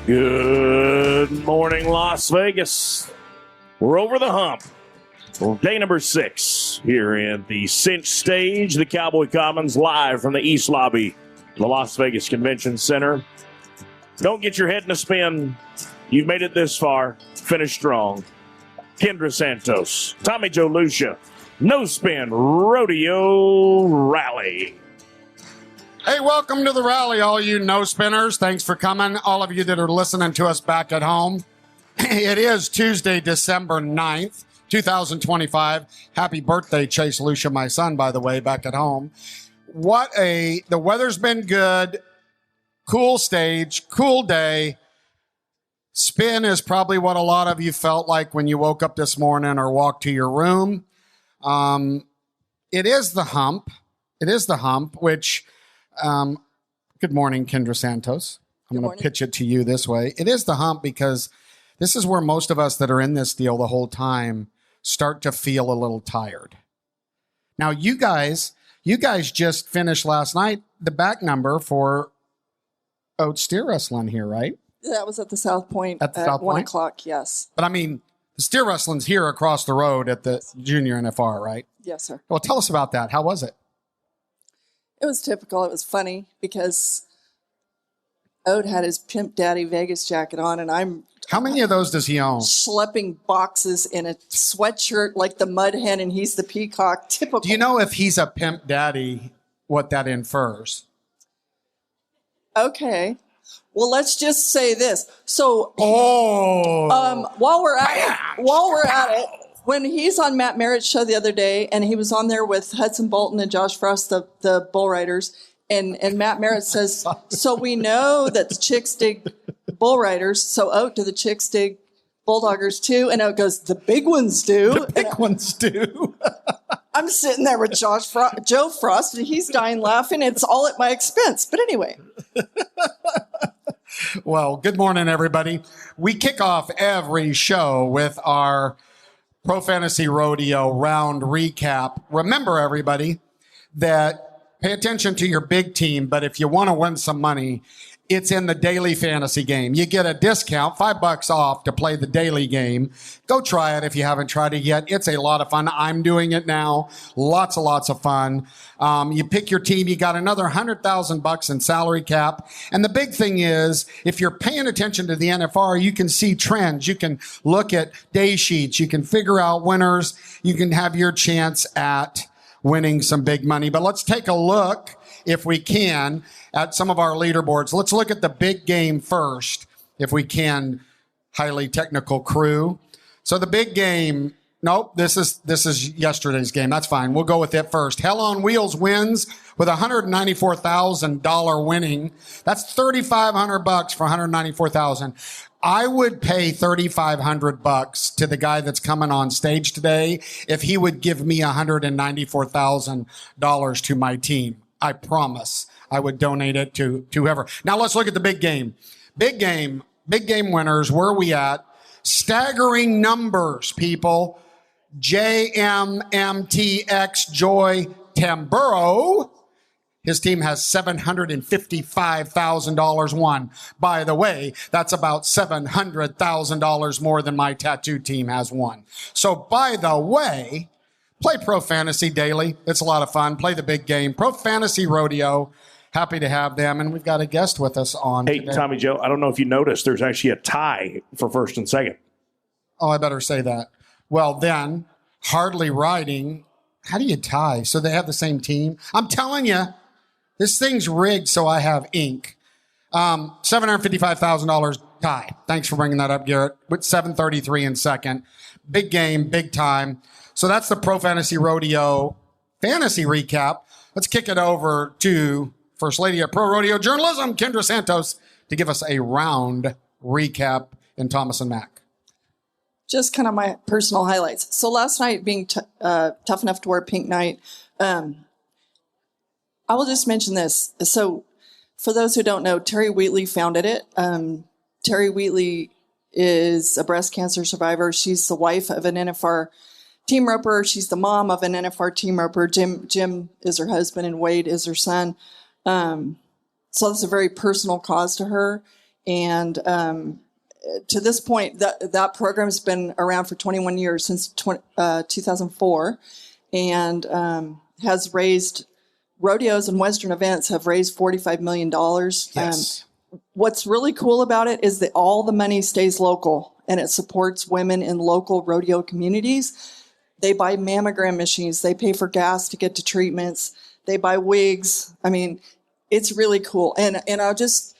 Good morning, Las Vegas. We're over the hump. Day number 6 here in the Cinch Stage, the Cowboy Commons, live from the East Lobby of the Las Vegas Convention Center. Don't get your head in a spin. You've made it this far. Finish strong. Kendra Santos, Tommy Joe Lucia, No Spin Rodeo Rally. Hey, welcome to the rally, all you no spinners. Thanks for coming. All of you that are listening to us back at home. It is Tuesday, December 9th, 2025. Happy birthday, Chase Lucia, my son, by the way, back at home. The weather's been good. Cool stage, cool day. Spin is probably what a lot of you felt like when you woke up this morning or walked to your room. It is the hump. It is the hump, which... good morning, Kendra Santos. I'm going to pitch it to you this way. It is the hump because this is where most of us that are in this deal the whole time start to feel a little tired. Now, you guys just finished last night the back number for Oat Steer Wrestling here, right? That was at the South Point at 1 o'clock, yes. But I mean, the Steer Wrestling's here across the road at the Junior NFR, right? Yes, sir. Well, tell us about that. How was it? It was typical. It was funny because Ode had his Pimp Daddy Vegas jacket on, and I'm... How many of those does he own? Schlepping boxes in a sweatshirt like the Mud Hen, and he's the Peacock. Typical. Do you know if he's a Pimp Daddy, what that infers? Okay. Well, let's just say this. So, while we're at it, when he's on Matt Merritt's show the other day, and he was on there with Hudson Bolton and Josh Frost, the bull riders, and Matt Merritt says, so we know that the chicks dig bull riders, so Oat, do the chicks dig bulldoggers too? And Oat goes, the big ones do. The big ones do. I'm sitting there with Joe Frost, and he's dying laughing. It's all at my expense. But anyway. Well, good morning, everybody. We kick off every show with our Pro Fantasy Rodeo round recap. Remember, everybody, that pay attention to your big team, but if you want to win some money, it's in the daily fantasy game. You get a discount, $5 off to play the daily game. Go try it if you haven't tried it yet. It's a lot of fun. I'm doing it now. Lots and lots of fun. You pick your team. You got another $100,000 in salary cap. And the big thing is, if you're paying attention to the NFR, you can see trends. You can look at day sheets. You can figure out winners. You can have your chance at winning some big money. But let's take a look, if we can, at some of our leaderboards. Let's look at the big game first, if we can, highly technical crew. So the big game, nope, this is yesterday's game. That's fine. We'll go with it first. Hell on Wheels wins with $194,000 winning. That's $3,500 for $194,000. I would pay $3,500 to the guy that's coming on stage today if he would give me $194,000 to my team. I promise I would donate it to whoever. Now let's look at the big game. Big game winners. Where are we at? Staggering numbers, people. JMMTX Joy Tamburo. His team has $755,000 won. By the way, that's about $700,000 more than my tattoo team has won. So by the way, play Pro Fantasy daily. It's a lot of fun. Play the big game. Pro Fantasy Rodeo. Happy to have them. And we've got a guest with us on Hey, today. Tommy Joe, I don't know if you noticed, there's actually a tie for first and second. Oh, I better say that. Well, then, Hardly Riding. How do you tie? So they have the same team? I'm telling you, this thing's rigged so I have ink. $755,000 tie. Thanks for bringing that up, Garrett. With $733 in second. Big game, big time. So that's the Pro Fantasy Rodeo fantasy recap. Let's kick it over to First Lady of Pro Rodeo Journalism, Kendra Santos, to give us a round recap in Thomas and Mack. Just kind of my personal highlights. So last night being tough enough to wear pink night, I will just mention this. So for those who don't know, Terry Wheatley founded it. Terry Wheatley is a breast cancer survivor. She's the wife of an NFR team roper. She's the mom of an NFR team roper. Jim is her husband and Wade is her son. So it's a very personal cause to her. And to this point, that program's been around for 21 years, since 2004, and has raised, rodeos and Western events have raised $45 million. Yes. What's really cool about it is that all the money stays local, and it supports women in local rodeo communities. They buy mammogram machines. They pay for gas to get to treatments. They buy wigs. I mean, it's really cool. And I'll just,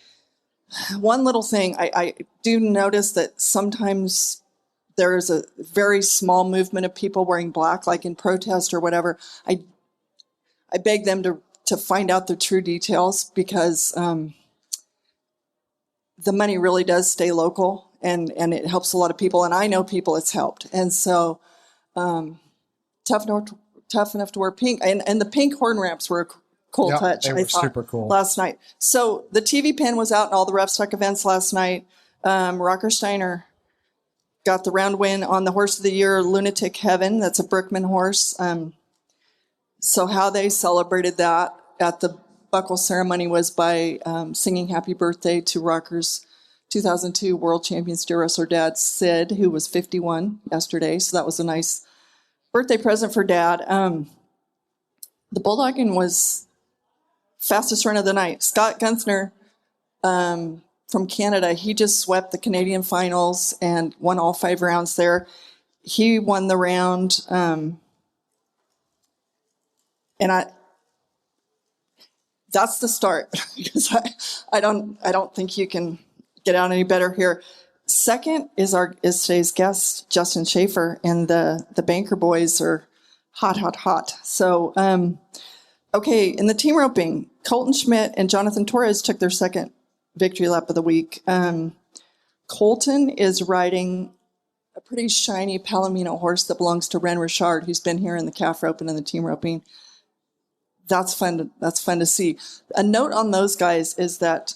one little thing, I do notice that sometimes there is a very small movement of people wearing black, like in protest or whatever. I beg them to find out the true details, because the money really does stay local, and it helps a lot of people. And I know people it's helped. And so tough enough to wear pink. And the pink horn ramps were a cool touch. They were super cool last night. So the TV pen was out in all the Rough Stock events last night. Rocker Steiner got the round win on the Horse of the Year, Lunatic Heaven. That's a Brookman horse. So how they celebrated that at the buckle ceremony was by singing happy birthday to Rocker's 2002 world champion steer wrestler dad, Sid, who was 51 yesterday. So that was a nice birthday present for Dad. The bulldogging was fastest run of the night. Scott Gunther from Canada, he just swept the Canadian finals and won all 5 rounds there. He won the round, and that's the start, because I don't think you can get out any better here. Second is today's guest, Justin Shaffer, and the Banker boys are hot. So, okay, in the team roping, Colton Schmidt and Jonathan Torres took their second victory lap of the week. Colton is riding a pretty shiny Palomino horse that belongs to Ren Richard, who's been here in the calf roping and the team roping. That's fun to see. A note on those guys is that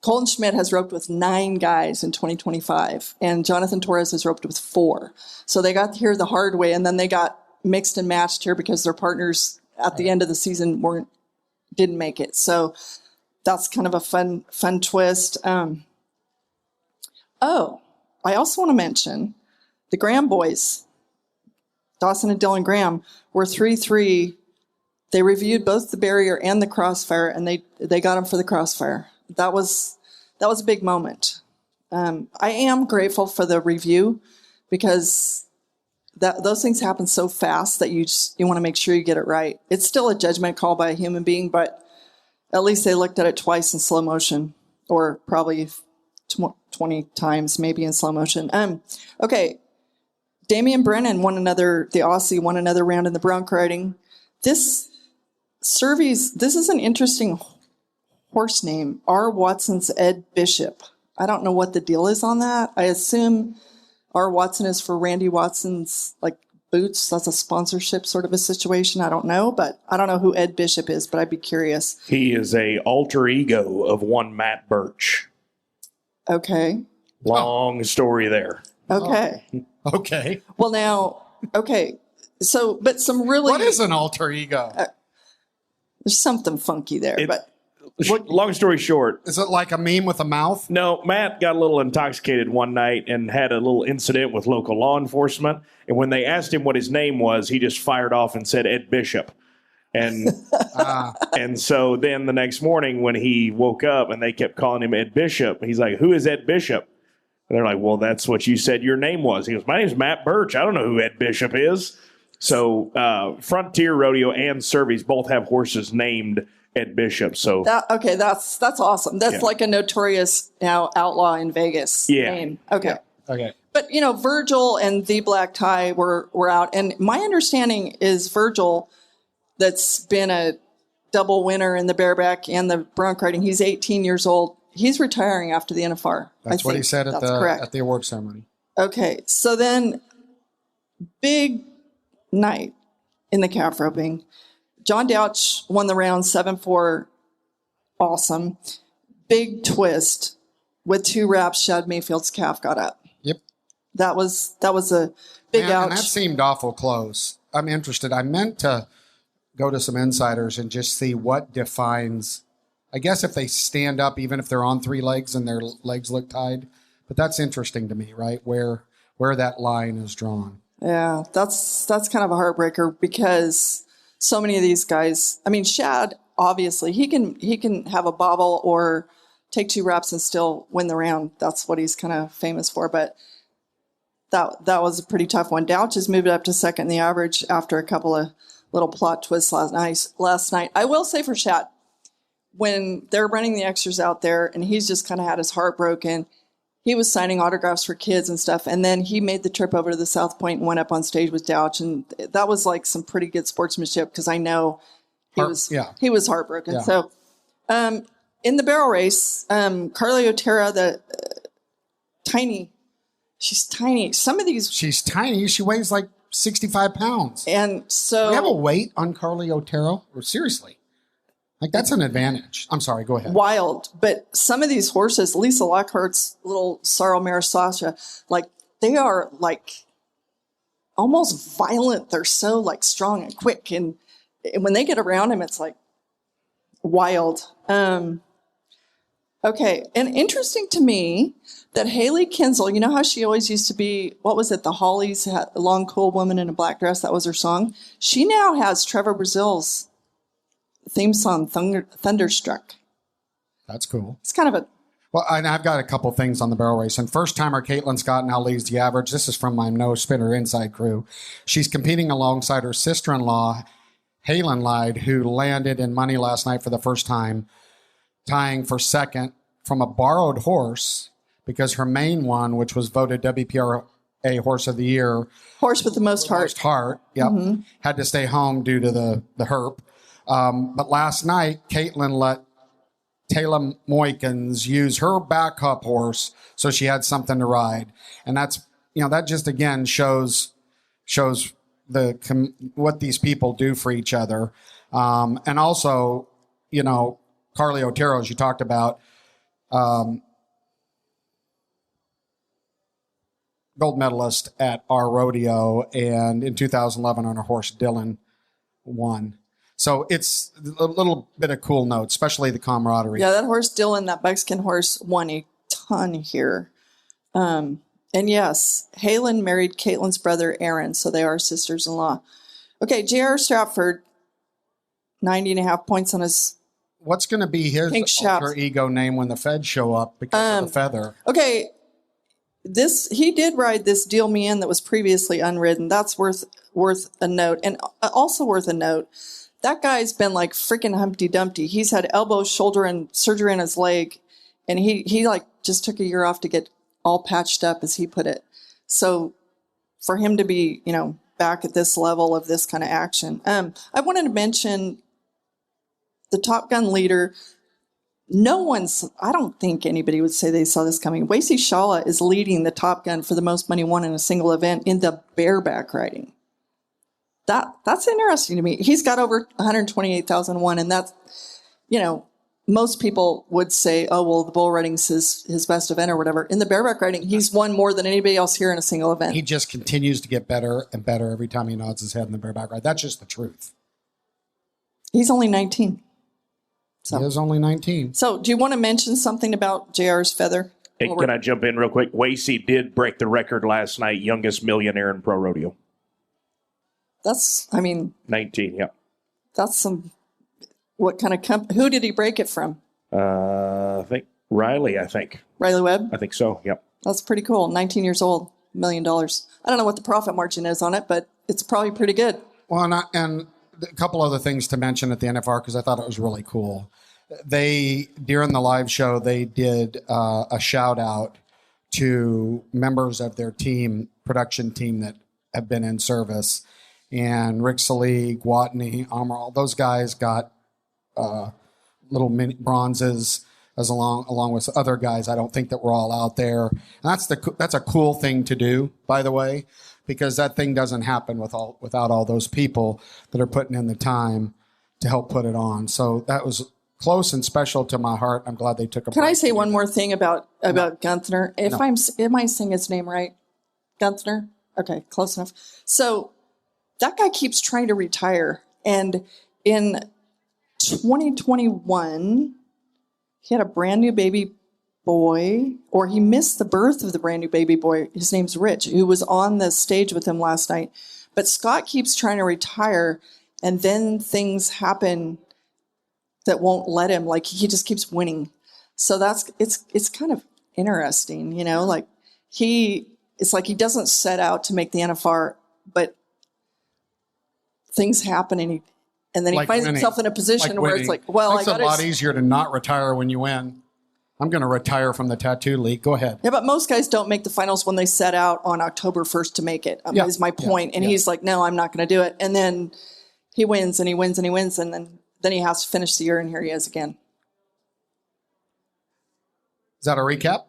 Colton Schmidt has roped with 9 guys in 2025, and Jonathan Torres has roped with 4. So they got here the hard way, and then they got mixed and matched here because their partners at the end of the season didn't make it. So that's kind of a fun twist. I also want to mention the Graham boys, Dawson and Dylan Graham, were 3-3. They reviewed both the barrier and the crossfire, and they got them for the crossfire. That was a big moment. I am grateful for the review, because those things happen so fast that you want to make sure you get it right. It's still a judgment call by a human being, but at least they looked at it twice in slow motion, or probably 20 times maybe in slow motion. Okay, Damian Brennan the Aussie won another round in the bronc riding. This is an interesting horse name, R. Watson's Ed Bishop. I don't know what the deal is on that. I assume R. Watson is for Randy Watson's boots. That's a sponsorship sort of a situation. I don't know, but I don't know who Ed Bishop is, but I'd be curious. He is a alter ego of one Matt Birch. Okay. Long story there. Okay. Oh. Okay. Well, now, okay. So, but some really... What is an alter ego? There's something funky there, but... Long story short. Is it like a meme with a mouth? No, Matt got a little intoxicated one night and had a little incident with local law enforcement. And when they asked him what his name was, he just fired off and said Ed Bishop. And and so then the next morning when he woke up and they kept calling him Ed Bishop, he's like, "Who is Ed Bishop?" And they're like, "Well, that's what you said your name was." He goes, "My name's Matt Birch. I don't know who Ed Bishop is." So Frontier Rodeo and Surveys both have horses named Ed Bishop. So that's awesome. That's like a notorious outlaw in Vegas name. Okay. Yeah. Okay. But Virgil and the Black Tie were out, and my understanding is Virgil, that's been a double winner in the bareback and the bronc riding. He's 18 years old. He's retiring after the NFR. That's what he said at the award ceremony. Okay. So then, big night in the calf roping. John Douch won the round 7-4. Awesome. Big twist. With 2 wraps, Shad Mayfield's calf got up. Yep. That was a big ouch. And that seemed awful close. I'm interested. I meant to go to some insiders and just see what defines I guess if they stand up, even if they're on three legs and their legs look tied. But that's interesting to me, right? Where that line is drawn. Yeah, that's kind of a heartbreaker because so many of these guys. I mean, Shad obviously he can have a bobble or take 2 reps and still win the round. That's what he's kind of famous for. But that was a pretty tough one. Douch has moved up to second in the average after a couple of little plot twists last night. I will say for Shad, when they're running the extras out there and he's just kind of had his heart broken, he was signing autographs for kids and stuff. And then he made the trip over to the South Point and went up on stage with Douch. And that was like some pretty good sportsmanship because I know he was heartbroken. Yeah. So in the barrel race, Carly Otero, tiny. She's tiny. She's tiny. She weighs like 65 pounds. And so. Do you have a weight on Carly Otero? Or seriously? Like, that's an advantage. I'm sorry, go ahead. Wild. But some of these horses, Lisa Lockhart's little Sorrel Mare Sasha, like, they are, like, almost violent. They're so, like, strong and quick. And when they get around him, it's, like, wild. Okay. And interesting to me that Haley Kinsel, you know how she always used to be, what was it, the Hollies, a long, cool woman in a black dress? That was her song. She now has Trevor Brazil's theme song, Thunderstruck. That's cool. It's kind of a... Well, and I've got a couple things on the barrel race. And first-timer Caitlin Scott now leads the average. This is from my No Spinner Inside crew. She's competing alongside her sister-in-law, Halen Lyde, who landed in money last night for the first time, tying for second from a borrowed horse because her main one, which was voted WPRA Horse of the Year. Horse with the most heart. Yep. Mm-hmm. Had to stay home due to the herp. But last night, Caitlin let Taylor Moykins use her backup horse so she had something to ride. And that's, that just again shows what these people do for each other. And also, Carly Otero, as you talked about, gold medalist at our rodeo, and in 2011 on her horse, Dylan, won. So it's a little bit of cool note, especially the camaraderie. Yeah, that horse, Dylan, that buckskin horse, won a ton here. And yes, Halen married Caitlin's brother, Aaron, so they are sisters-in-law. Okay, J.R. Stratford, 90.5 points on his What's going to be his alter ego name when the Feds show up because of the feather? Okay, he did ride this Deal Me In that was previously unridden. That's worth a note. And also worth a note, that guy's been like freaking Humpty Dumpty. He's had elbow, shoulder, and surgery in his leg. And he like just took a year off to get all patched up, as he put it. So for him to be, back at this level of this kind of action. I wanted to mention the Top Gun leader. I don't think anybody would say they saw this coming. Wasey Shala is leading the Top Gun for the most money won in a single event in the bareback riding. That's interesting to me. He's got over 128,001, and that's, most people would say, oh, well, the bull riding's his best event or whatever. In the bareback riding, he's won more than anybody else here in a single event. He just continues to get better and better every time he nods his head in the bareback ride. That's just the truth. He's only 19. So. He is only 19. So do you want to mention something about JR's feather? Hey, can I jump in real quick? Wasey did break the record last night, youngest millionaire in pro rodeo. 19, yeah. That's some, what kind of who did he break it from? I think Riley Webb? I think so, yep. That's pretty cool. 19 years old, $1 million. I don't know what the profit margin is on it, but it's probably pretty good. Well, and a couple other things to mention at the NFR, because I thought it was really cool. During the live show, they did a shout out to members of their production team that have been in service. And Rick Salee, Guatney, Amaral, those guys got little mini bronzes along with other guys. I don't think that we're all out there. And that's a cool thing to do, by the way, because that thing doesn't happen without all those people that are putting in the time to help put it on. So that was close and special to my heart. I'm glad they took a break. Can I say one more thing about Gunther? Am I saying his name right? Gunther? Okay, close enough. So that guy keeps trying to retire. And in 2021, he had a brand new baby boy, or he missed the birth of the brand new baby boy. His name's Rich, who was on the stage with him last night. But Scott keeps trying to retire, and then things happen that won't let him. Like, he just keeps winning. So it's kind of interesting, you know, like it's like he doesn't set out to make the NFR, but things happen, and then he Like finds winning. himself in a position Like where winning. it's like, well, It's a lot easier to not retire when you win. I'm going to retire from the tattoo league. Go ahead. Yeah, but most guys don't make the finals when they set out on October 1st to make it, Yeah. is my point. And Yeah. he's like, no, I'm not going to do it. And then he wins and he wins and he wins. And then he has to finish the year, and here he is again. Is that a recap?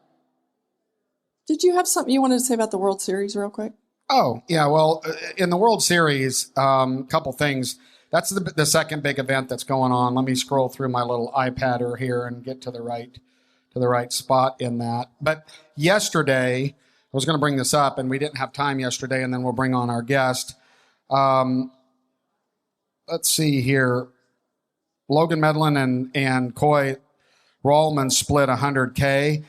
Did you have something you wanted to say about the World Series real quick? Oh, yeah. Well, in the World Series, couple things. That's the second big event that's going on. Let me scroll through my little iPadder here and get to the right spot in that. But yesterday, I was going to bring this up, and we didn't have time yesterday, and then we'll bring on our guest. Let's see here. Logan Medlin and Coy Rollman split 100K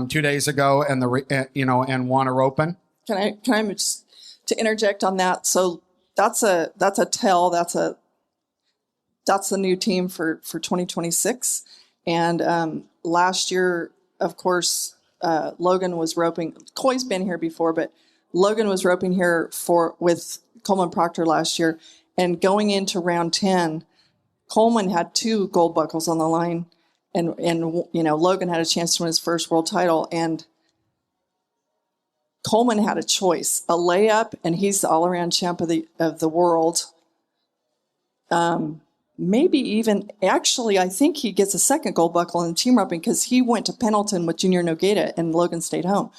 2 days ago, and and won a open. Can I just to interject on that? So that's a tell. That's the new team for 2026. And last year, of course, Logan was roping. Coy's been here before, but Logan was roping here with Coleman Proctor last year. And going into round 10, Coleman had 2 gold buckles on the line, and Logan had a chance to win his first world title. And Coleman had a choice: a layup, and he's the all-around champ of the world. Maybe even, actually, I think he gets a second gold buckle in team roping because he went to Pendleton with Junior Nogueira and Logan stayed home.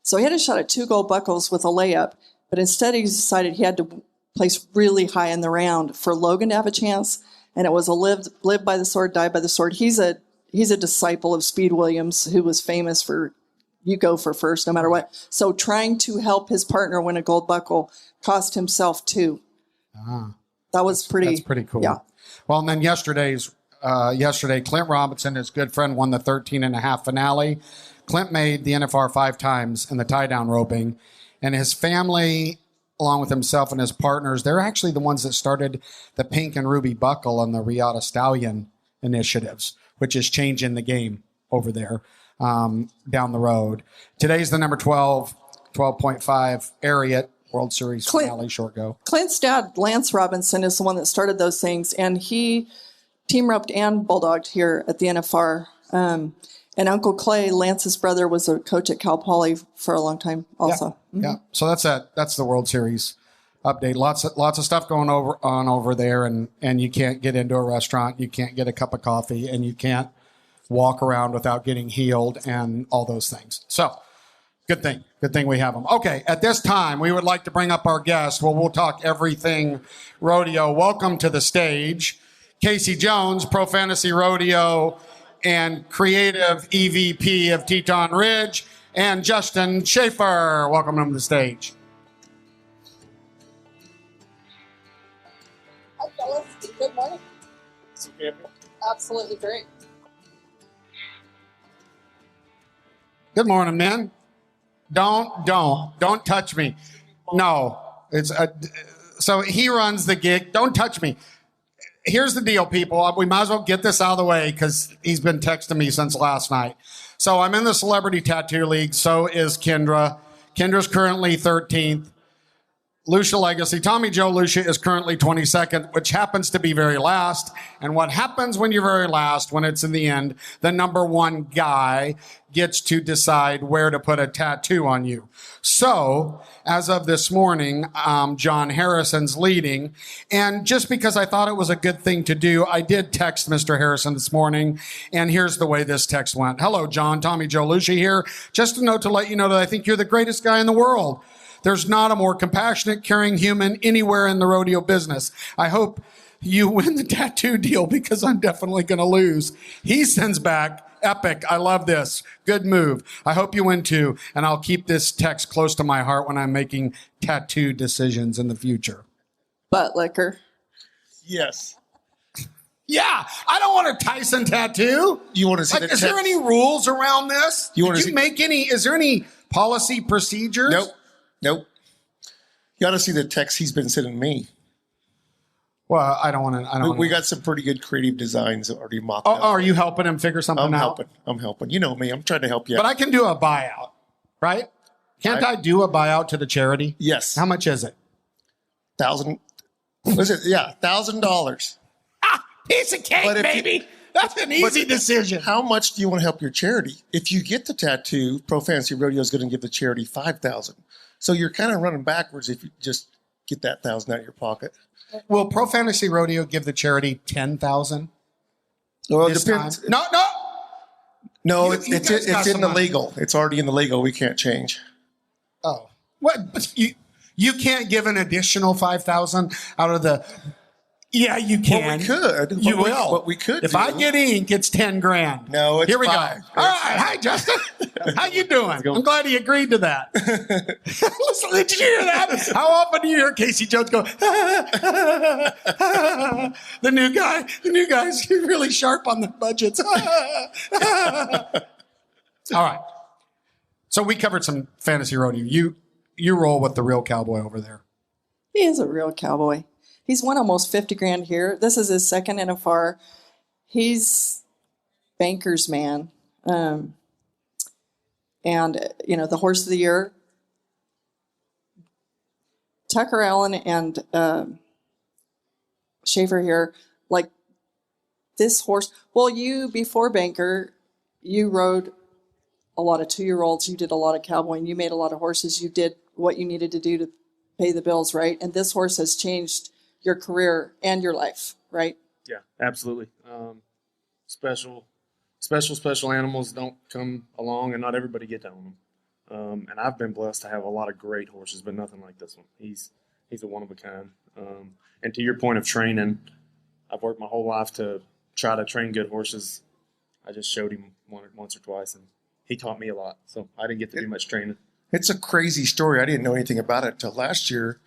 So he had a shot at 2 gold buckles with a layup, but instead he decided he had to place really high in the round for Logan to have a chance. And it was a live by the sword, die by the sword. He's a disciple of Speed Williams, who was famous for you go for first no matter what. So trying to help his partner win a gold buckle cost himself 2. That's pretty cool. Yeah. Well, and then yesterday, Clint Robinson, his good friend, won the 13.5 finale. Clint made the NFR 5 times in the tie-down roping, and his family, along with himself and his partners, they're actually the ones that started the pink and ruby buckle and the Riata Stallion initiatives, which is changing the game over there down the road. Today's the number 12.5 Ariat World Series finale short go. Clint's dad, Lance Robinson, is the one that started those things, and he team roped and bulldogged here at the NFR. And Uncle Clay, Lance's brother, was a coach at Cal Poly for a long time also. Yeah. So that's the World Series update. Lots of stuff going on over there, and you can't get into a restaurant, you can't get a cup of coffee, and you can't walk around without getting healed and all those things. So good thing we have them. Okay, at this time, we would like to bring up our guest. Well, we'll talk everything rodeo. Welcome to the stage, Casey Jones, Pro Fantasy Rodeo and creative EVP of Teton Ridge, and Justin Shaffer. Welcome to the stage. Hi, fellas. Good morning. Absolutely great. Good morning, men. Don't touch me. No, so he runs the gig. Don't touch me. Here's the deal, people. We might as well get this out of the way because he's been texting me since last night. So I'm in the Celebrity Tattoo League. So is Kendra. Kendra's currently 13th. Lucia Legacy. Tommy Joe Lucia is currently 22nd, which happens to be very last. And what happens when you're very last, when it's in the end, the number one guy gets to decide where to put a tattoo on you. So, as of this morning, John Harrison's leading. And just because I thought it was a good thing to do, I did text Mr. Harrison this morning. And here's the way this text went. Hello, John. Tommy Joe Lucia here. Just a note to let you know that I think you're the greatest guy in the world. There's not a more compassionate, caring human anywhere in the rodeo business. I hope you win the tattoo deal because I'm definitely going to lose. He sends back, epic. I love this. Good move. I hope you win too. And I'll keep this text close to my heart when I'm making tattoo decisions in the future. Butt liquor. Yes. Yeah, I don't want a Tyson tattoo. You want to see Is there any rules around this? Is there any policy procedures? Nope. You got to see the text he's been sending me. Well, I don't want to. We got some pretty good creative designs already mocked Oh, up. are you helping him figure something out? I'm helping. You know me. I'm trying to help you. But I can do a buyout, right? Can't I do a buyout to the charity? Yes. How much is it? $1,000. Was it? Yeah, $1,000. Piece of cake, baby. That's an easy decision. How much do you want to help your charity? If you get the tattoo, Pro Fantasy Rodeo is going to give the charity $5,000. So you're kind of running backwards if you just get that $1,000 out of your pocket. Will Pro Fantasy Rodeo give the charity $10,000? Well, it depends. Time? No, You it's guys in the legal. It's already in the legal. We can't change. Oh, what? But you can't give an additional $5,000 out of the. Yeah, you can. Well, we could. You will. What we could. If I get ink, it's $10,000. No, it's Here we $5,000. go. All right, hi Justin. How you doing? I'm glad he agreed to that. Listen, did you hear that? How often do you hear Casey Jones go? The new guy's really sharp on the budgets. All right. So we covered some fantasy rodeo. You roll with the real cowboy over there. He is a real cowboy. He's won almost 50 grand here. This is his second NFR. He's banker's man. And, the horse of the year, Tucker Allen and Shaffer here, like this horse. Well, before banker, you rode a lot of 2-year-olds. You did a lot of cowboying. You made a lot of horses. You did what you needed to do to pay the bills, right? And this horse has changed your career and your life, right? Yeah, absolutely. Special animals don't come along, and not everybody gets on them. And I've been blessed to have a lot of great horses, but nothing like this one. He's a one of a kind. And to your point of training, I've worked my whole life to try to train good horses. I just showed him once or twice, and he taught me a lot. So I didn't get to do much training. It's a crazy story. I didn't know anything about it until last year.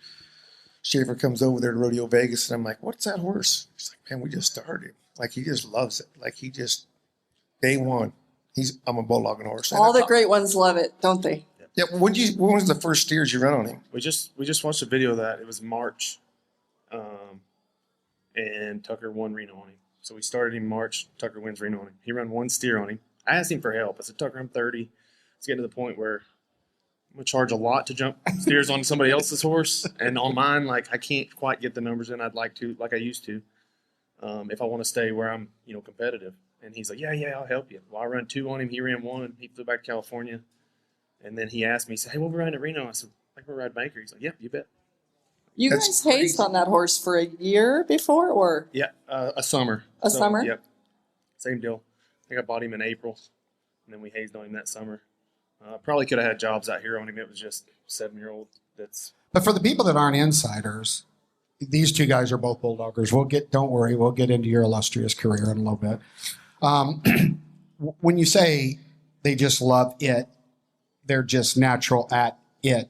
Shaffer comes over there to Rodeo Vegas, and I'm like, what's that horse? He's like, man, we just started. Like, he just loves it. Like, day one, I'm a bulldogging horse. All the great ones love it, don't they? Yeah. When was the first steers you run on him? We just watched a video of that. It was March, and Tucker won Reno on him. So we started in March. Tucker wins Reno on him. He ran one steer on him. I asked him for help. I said, Tucker, I'm 30. It's getting to the point where I'm going to charge a lot to jump steers on somebody else's horse. And on mine, like, I can't quite get the numbers in I'd like to, like I used to, if I want to stay where I'm, competitive. And he's like, yeah, I'll help you. Well, I run 2 on him. He ran 1. He flew back to California. And then he asked me, he said, hey, what we riding at Reno? I said, I think we're riding Banker. He's like, yep, you bet. You guys hazed on that horse for a year before, or? Yeah, a summer. Summer? Yep. Same deal. I think I bought him in April, and then we hazed on him that summer. Probably could have had jobs out here on him. It was just 7-year-old. But for the people that aren't insiders, these two guys are both bulldoggers. Don't worry, we'll get into your illustrious career in a little bit. When you say they just love it, they're just natural at it.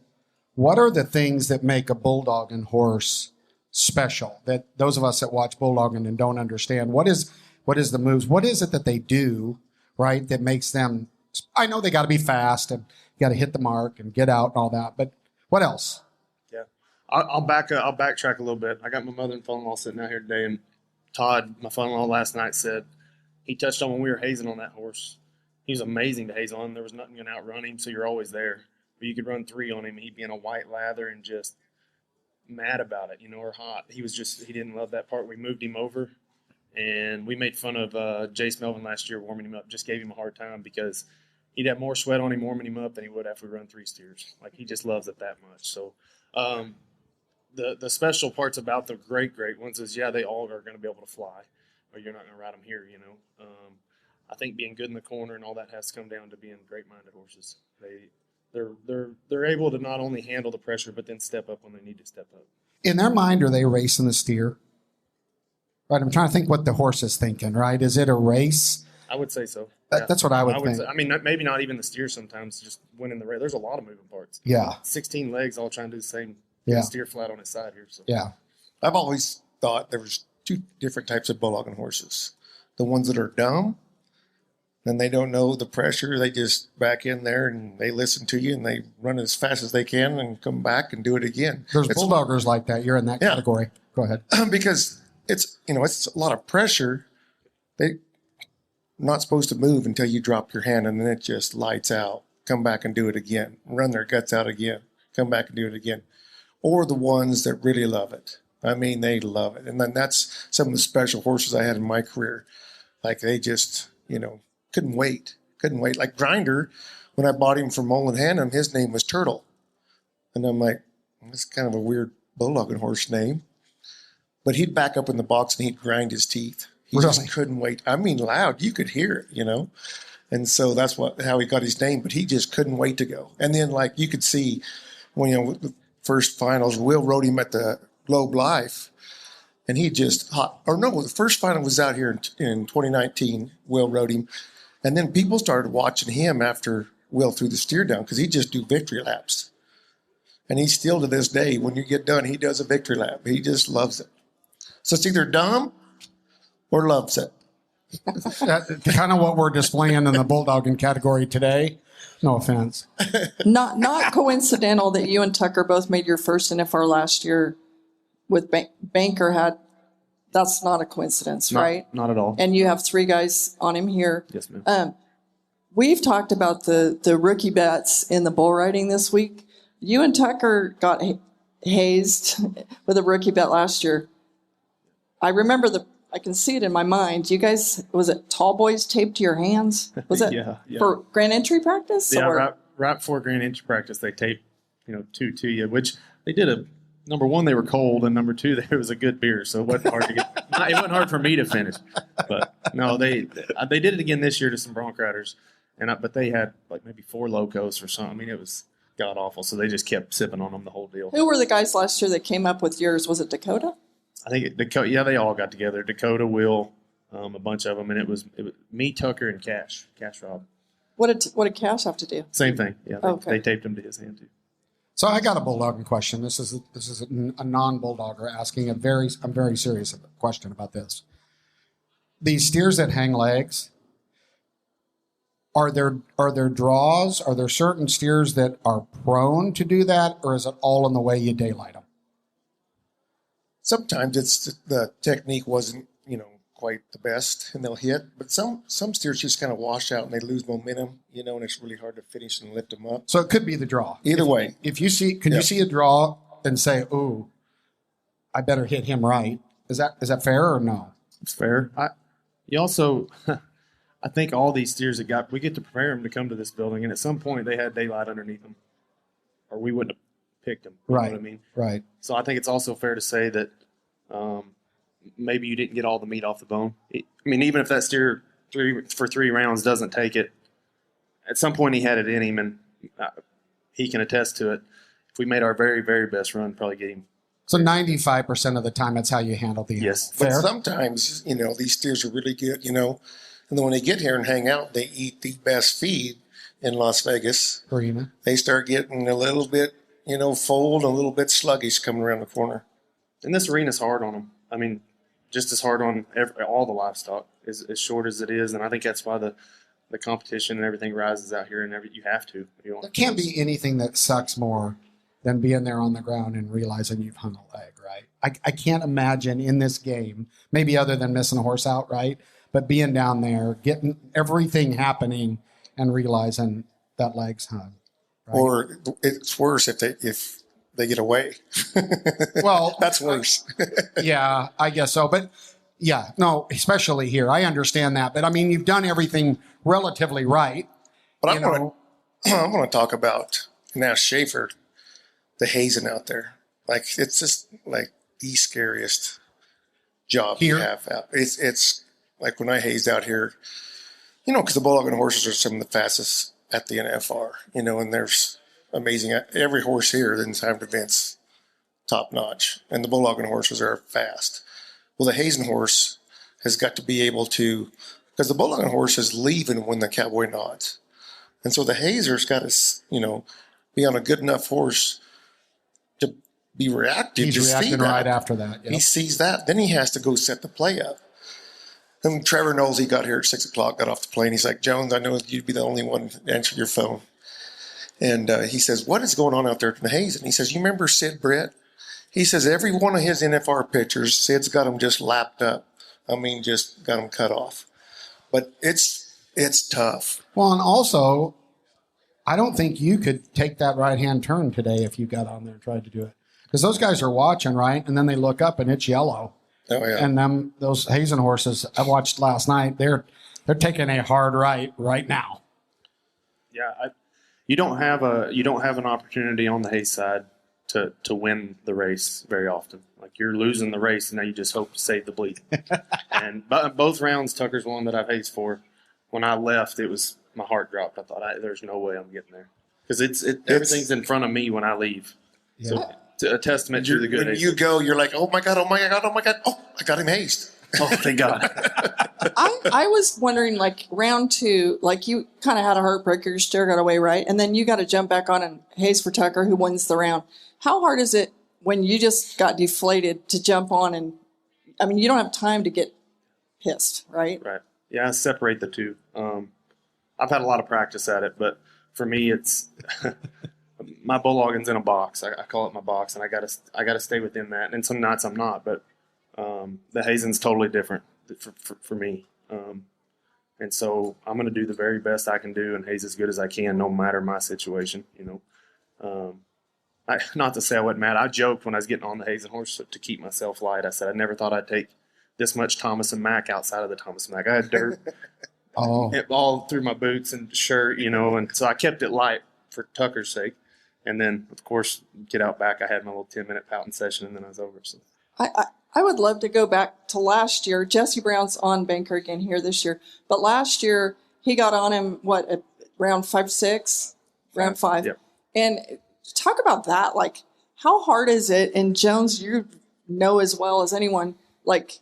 What are the things that make a bulldogging horse special? That those of us that watch bulldogging and don't understand, what is the moves? What is it that they do, right, that makes them? I know they got to be fast and got to hit the mark and get out and all that, but what else? Yeah, I'll backtrack a little bit. I got my mother and father-in-law sitting out here today, and Todd, my father-in-law, last night said he touched on when we were hazing on that horse. He was amazing to haze on. There was nothing going to outrun him, so you're always there. But you could run 3 on him, and he'd be in a white lather and just mad about it, or hot. He didn't love that part. We moved him over, and we made fun of Jace Melvin last year warming him up. Just gave him a hard time because he'd have more sweat on him warming him up than he would after we run 3 steers. Like, he just loves it that much. So the special parts about the great ones is, yeah, they all are going to be able to fly, or you're not going to ride them here, I think being good in the corner and all that has to come down to being great-minded horses. They're able to not only handle the pressure, but then step up when they need to step up. In their mind, are they racing the steer? Right, I'm trying to think what the horse is thinking, right? Is it a race? I would say so. That's what I would think. Say, I mean, maybe not even the steer sometimes, just winning the race. There's a lot of moving parts. Yeah. 16 legs all trying to do the same. Yeah. Steer flat on its side here. So. Yeah. I've always thought there was two different types of bulldogging horses. The ones that are dumb, and they don't know the pressure. They just back in there and they listen to you and they run as fast as they can and come back and do it again. There's bulldoggers like that. You're in that category. Go ahead. Because it's a lot of pressure. They're not supposed to move until you drop your hand, and then it just lights out. Come back and do it again. Run their guts out again. Come back and do it again. Or the ones that really love it. I mean, they love it. And then that's some of the special horses I had in my career. Like they just, couldn't wait. Like Grinder, when I bought him from Mullen Hannum, his name was Turtle. And I'm like, that's kind of a weird bulldogging horse name. But he'd back up in the box and he'd grind his teeth. He just couldn't wait. I mean, loud. You could hear it, And so that's how he got his name. But he just couldn't wait to go. And then, like, you could see when, the first finals, Will rode him at the Globe Life. And he just the first final was out here in 2019. Will rode him. And then people started watching him after Will threw the steer down because he'd just do victory laps. And he still, to this day, when you get done, he does a victory lap. He just loves it. So it's either dumb or loves it. Kind of what we're displaying in the bulldogging category today. No offense. Not coincidental that you and Tucker both made your first NFR last year with Banker had. That's not a coincidence, right? Not at all. And you have 3 guys on him here. Yes, ma'am. We've talked about the rookie bets in the bull riding this week. You and Tucker got hazed with a rookie bet last year. I remember I can see it in my mind. You guys, was it tall boys taped to your hands? Was it yeah. for grand entry practice? Yeah, or? right before grand entry practice, they taped, 2 to you, which they did number one, they were cold, and number 2, there was a good beer, so it wasn't hard to get. It wasn't hard for me to finish, but no, they did it again this year to some bronc riders, but they had like maybe 4 locos or something. I mean, it was god awful, so they just kept sipping on them the whole deal. Who were the guys last year that came up with yours? Was it Dakota? I think they all got together. Dakota, Will, a bunch of them, and it was me, Tucker, and Cash Rob. What did Cash have to do? Same thing. Yeah, they taped him to his hand too. So I got a bulldogging question. This is a non-bulldogger asking I'm very serious question about this. These steers that hang legs, are there draws? Are there certain steers that are prone to do that, or is it all in the way you daylight them? Sometimes it's the technique wasn't, quite the best, and they'll hit. But some steers just kind of wash out and they lose momentum, and it's really hard to finish and lift them up. So it could be the draw. Either way. If you see, you see a draw and say, "Ooh, I better hit him right"? Is that fair or no? It's fair. You also, I think all these steers we get to prepare them to come to this building, and at some point they had daylight underneath them, or we wouldn't have picked them. You know what I mean? Right. So I think it's also fair to say that maybe you didn't get all the meat off the bone. Even if that steer for 3 rounds doesn't take it, at some point he had it in him, and he can attest to it. If we made our very, very best run, probably get him. So 95% of the time, that's how you handle the animal. Yes. But sometimes, these steers are really good, and then when they get here and hang out, they eat the best feed in Las Vegas. Arena. They start getting a little bit, fold, a little bit sluggish coming around the corner. And this arena's hard on them. Just as hard on all the livestock, as short as it is. And I think that's why the competition and everything rises out here, and you have to. There can't be anything that sucks more than being there on the ground and realizing you've hung a leg, right? I can't imagine in this game, maybe other than missing a horse out, right? But being down there, getting everything happening and realizing that leg's hung. Right? Or it's worse if they get away. Well, that's worse. Yeah, I guess so. But yeah, no, especially here. I understand that. But you've done everything relatively right. But I want to talk about, and ask Shaffer, the hazing out there. Like, it's just like the scariest job here. You have out. It's like when I hazed out here, because the bulldogging horses are some of the fastest at the NFR, and there's amazing. Every horse here in timed events, top notch, and the bulldogging horses are fast. Well, the hazing horse has got to be able to, because the bulldogging horse is leaving when the cowboy nods, and so the hazer's got to, be on a good enough horse to be reactive. He's to see reacting that. right after that. Yep. He sees that. Then he has to go set the play up. And Trevor knows he got here at 6 o'clock, got off the plane. He's like, Jones, I know you'd be the only one to answer your phone. And he says, what is going on out there in the haze? And he says, you remember Sid Brett? He says, every one of his NFR pitchers, Sid's got them just lapped up. I mean, just got them cut off. But it's tough. Well, and also, I don't think you could take that right-hand turn today if you got on there and tried to do it. Because those guys are watching, right? And then they look up and it's yellow. Oh, yeah. And those hazing horses I watched last night, they're taking a hard right now. Yeah, you don't have an opportunity on the haze side to win the race very often. Like, you're losing the race, and now you just hope to save the bleed. And both rounds, Tucker's one that I've hazed for. When I left, my heart dropped. I thought, there's no way I'm getting there, because everything's in front of me when I leave. Yeah. So it's a testament to the good. When you go, you're like, oh my god, oh my god, oh my god, oh, I got him hazed. Oh, thank God. I was wondering, like, round 2, like, you kind of had a heartbreaker, your steer got away, right? And then you got to jump back on and haze for Tucker, who wins the round. How hard is it when you just got deflated to jump on and, I mean, you don't have time to get pissed, right? Right. Yeah, I separate the two. I've had a lot of practice at it, but for me, it's my bulloggin's in a box. I call it my box, and I gotta stay within that. And some nights I'm not, but the hazing's totally different for me. And so I'm going to do the very best I can do and haze as good as I can, no matter my situation. You know, not to say I wasn't mad. I joked when I was getting on the hazing horse to keep myself light. I said I never thought I'd take this much Thomas and Mack outside of the Thomas and Mack. I had dirt all through my boots and shirt, you know, and so I kept it light for Tucker's sake. And then, of course, get out back. I had my little 10-minute pouting session, and then I was over. So I would love to go back to last year. Jesse Brown's on Banker again here this year. But last year, he got on him, at round 5, 6? Round 5. Yep. And talk about that. Like, how hard is it? And Jones, you know as well as anyone, like,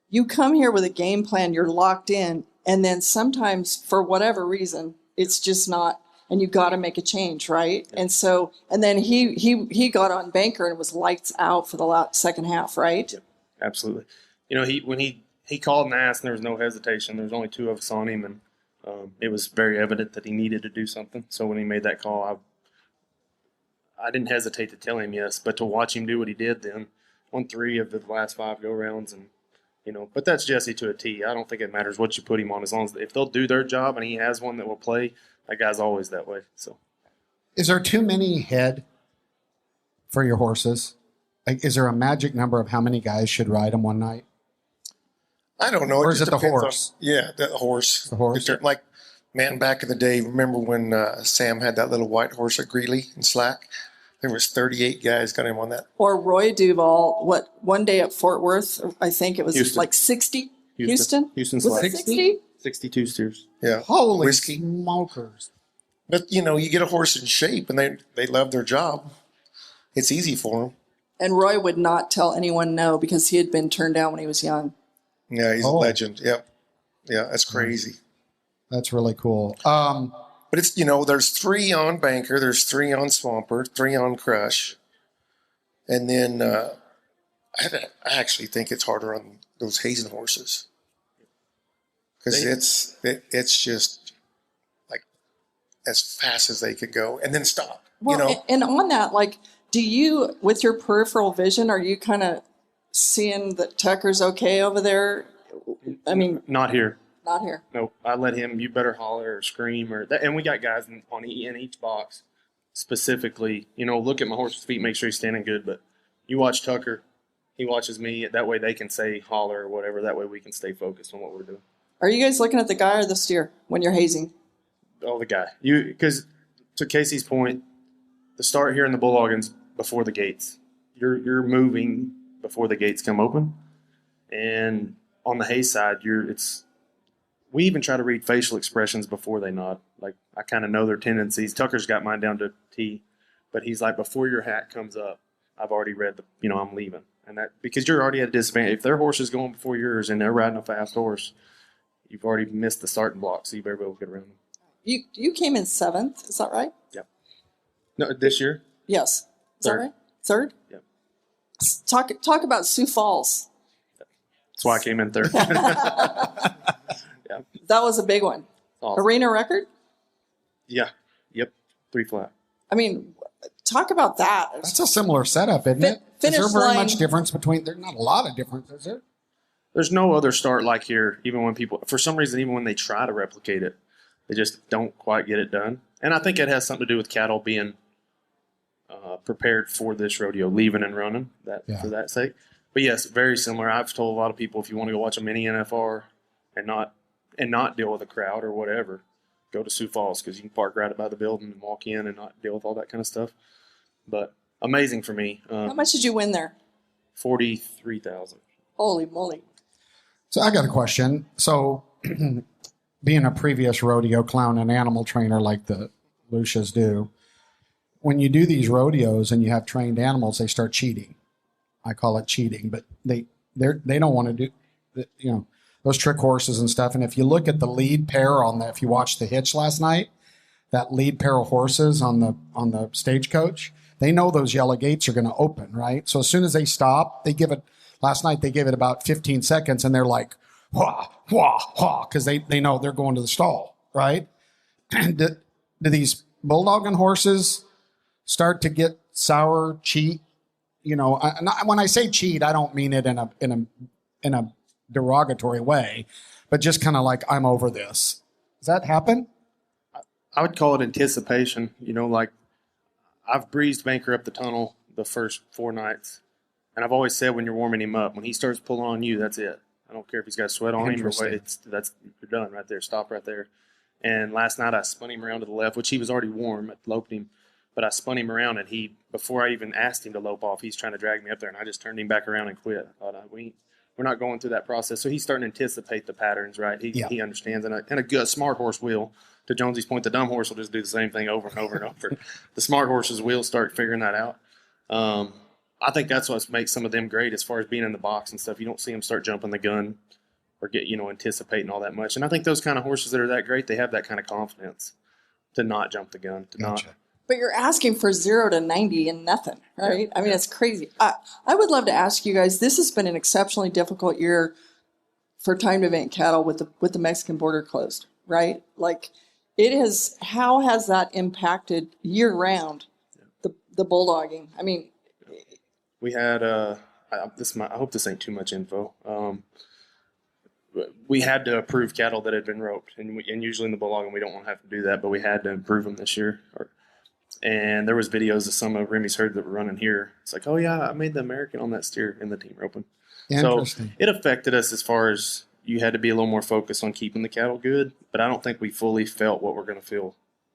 you come here with a game plan, you're locked in, and then sometimes, for whatever reason, it's just not, and you got to make a change, right? And so, and then he got on Banker and was lights out for the second half, right? Yep. Absolutely. You know, when he called and asked, and there was no hesitation. There was only 2 of us on him, and it was very evident that he needed to do something. So when he made that call, I didn't hesitate to tell him yes, but to watch him do what he did then, won 3 of the last 5 go-rounds, and, you know, but that's Jesse to a T. I don't think it matters what you put him on, as long as if they'll do their job and he has one that will play, that guy's always that way. So, is there too many head for your horses? Like, is there a magic number of how many guys should ride them one night? I don't know. Or It is just it the depends horse? The horse. The horse. Like, man, back in the day, remember when Sam had that little white horse at Greeley and Slack? There was 38 guys got him on that. Or Roy Duval, one day at Fort Worth, I think it was Houston. like 60. Houston? Houston's Was like it 60? 62 steers. Yeah. Holy Whiskey. smokers. But, you know, you get a horse in shape and they love their job. It's easy for them. And Roy would not tell anyone no because he had been turned down when he was young. Yeah, he's a legend. Yep. Yeah, that's crazy. That's really cool. But it's, you know, there's 3 on Banker, there's 3 on Swamper, 3 on Crush. And then I actually think it's harder on those hazing horses. Because it's just like as fast as they could go and then stop. Well, you know? and on that, like, do you, with your peripheral vision, are you kind of seeing that Tucker's okay over there? I mean, Not here. not here. No, I let him. You better holler or scream or that. And we got guys in each box specifically. You know, look at my horse's feet, make sure he's standing good. But you watch Tucker, he watches me. That way they can say holler or whatever. That way we can stay focused on what we're doing. Are you guys looking at the guy or the steer when you're hazing? Oh, the guy. Because to Casey's point, the start here in the Bulldoggins before the gates. You're moving before the gates come open, and on the hay side, we even try to read facial expressions before they nod. Like, I kind of know their tendencies. Tucker's got mine down to T, but he's like, before your hat comes up, I've already read I'm leaving. And that, because you're already at a disadvantage. If their horse is going before yours and they're riding a fast horse, you've already missed the starting block, so you better be able to get around them. You came in 7th, is that right? Yep. No, this year? Yes. Is Third. that right? 3rd? Yep. Talk about Sioux Falls. That's why I came in third. That was a big one. Awesome. Arena record? Yeah. Yep. 3 flat. I mean, talk about that. That's a similar setup, isn't it? Finish is there very line. much difference between? There's not a lot of difference, is there? There's no other start like here, even when people, for some reason, even when they try to replicate it, they just don't quite get it done. And I think it has something to do with cattle being prepared for this rodeo, leaving and running for that sake. But yes, very similar. I've told a lot of people, if you want to go watch a mini NFR and not deal with a crowd or whatever, go to Sioux Falls, because you can park right by the building and walk in and not deal with all that kind of stuff. But amazing for me. How much did you win there? $43,000. Holy moly. So I got a question. So being a previous rodeo clown and animal trainer like the Lucias do, when you do these rodeos and you have trained animals, they start cheating. I call it cheating, but they don't want to do, those trick horses and stuff. And if you look at the lead pair if you watched the hitch last night, that lead pair of horses on the stagecoach, they know those yellow gates are going to open, right? So as soon as they stop, last night they gave it about 15 seconds and they're like, wah, wah, wah, because they know they're going to the stall, right? And do these bulldogging horses start to get sour, cheat? When I say cheat, I don't mean it in a derogatory way, but just kind of like, I'm over this. Does that happen? I would call it anticipation. Like I've breezed Banker up the tunnel the first 4 nights, and I've always said when you're warming him up, when he starts pulling on you, that's it. I don't care if he's got sweat on him or what. You're done right there. Stop right there. And last night I spun him around to the left, which he was already warm. I loped him, but I spun him around, and before I even asked him to lope off, he's trying to drag me up there, and I just turned him back around and quit. I thought, we're not going through that process. So he's starting to anticipate the patterns, right? He understands, and a good smart horse will. To Jonesy's point, the dumb horse will just do the same thing over and over and over. The smart horses will start figuring that out. I think that's what makes some of them great as far as being in the box and stuff. You don't see them start jumping the gun or get, anticipating all that much. And I think those kind of horses that are that great, they have that kind of confidence to not jump the gun, not. But you're asking for 0 to 90 and nothing, right? I mean, it's crazy. I would love to ask you guys, this has been an exceptionally difficult year for timed event cattle with the Mexican border closed, right? Like, how has that impacted year round the bulldogging? I mean, we had I hope this ain't too much info. We had to approve cattle that had been roped, and usually in the bulldogging we don't want to have to do that, but we had to approve them this year. And there was videos of some of Remy's herd that were running here. It's like, oh yeah, I made the American on that steer in the team roping. Interesting. So it affected us as far as you had to be a little more focused on keeping the cattle good, but I don't think we fully felt what we're going to feel